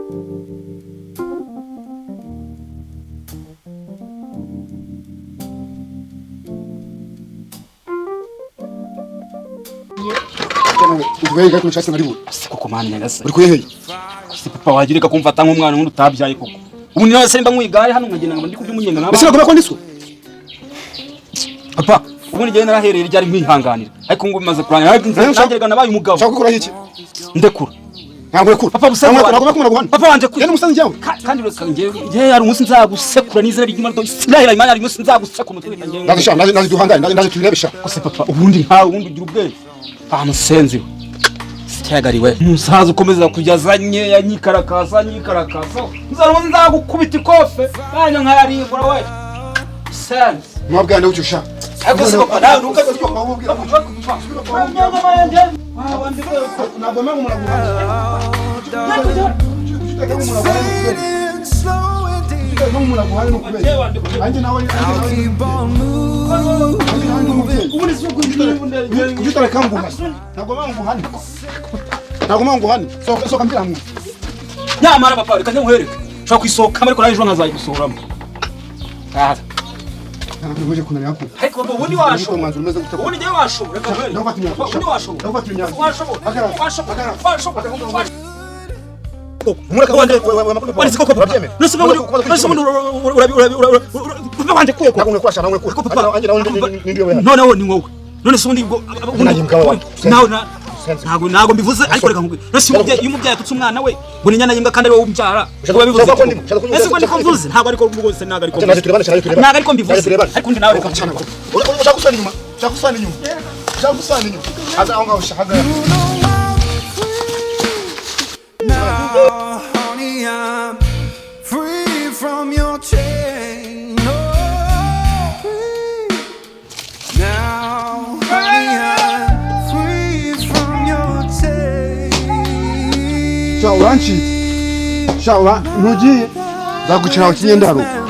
Uvuga ko nshaka nari koko mani nyagase uri kuyehe si papa wagireka kumfata nk'umwana wundi utabyaye koko ubu ni wese mba nkwigaye hano nkagenda ngo ndi kubyumunyenga nkaba ese nagomba ko ndiswe papa ubu ni genda narahereye ryari nkwihanganira ariko ngo bimaze kuranya nangerega nabaye umugabo shaka gukora iki ndekura ntabwo rekura papa busekura nagomba kumara guhana papa wanje yari umusanze njyawe kandi reka ngiye ari umunsi nzagusekura n'izina ry'Imana to Israel imana ari umunsi nzagusekura umutwe ndazisha nazi duhangane ndaje tubirebesha kose papa ubundi ntawe ubundi ugira ubwenge amusenzi cyagariwe musaza ukomeza kujyazanye ya nyikarakaza nzaro nzagukubita ikofe banyo nkayaribura we sense mwabwande ucyusha ariko se papa nawe nukaze cyo nagomba nguhane soka mbira mu nyamara papa reka nkuhereke ushaka kwisoka ariko naje nkazayigusuramo ntabwo kunanya ko ariko babo ubundi washobora ubundi ngiye washobora reka nkwereke ubundi washobora mureka wanditse koko babyeme nose wanje kuye ko nagomba kwashana nawe ko angira noneho ni wowe none se ubundi ntago mbivuze ariko reka nkubwire nose umubyeyi atutse umwana we ngo ni nyana yimbwa kandi we umbyara ngo babivuze ese ko ndiko mvuze ntago ariko rwose ntago ariko ntago ariko mbivuze ariko ndi nawe reka cyane ko ushaka gusana inyuma aza aho ngaho shaka honey, I'm free from your chain. Oh, free. Now, honey, I'm free from your chain. Shaura nchi. Shaura nuji za kuchira kinyendaro.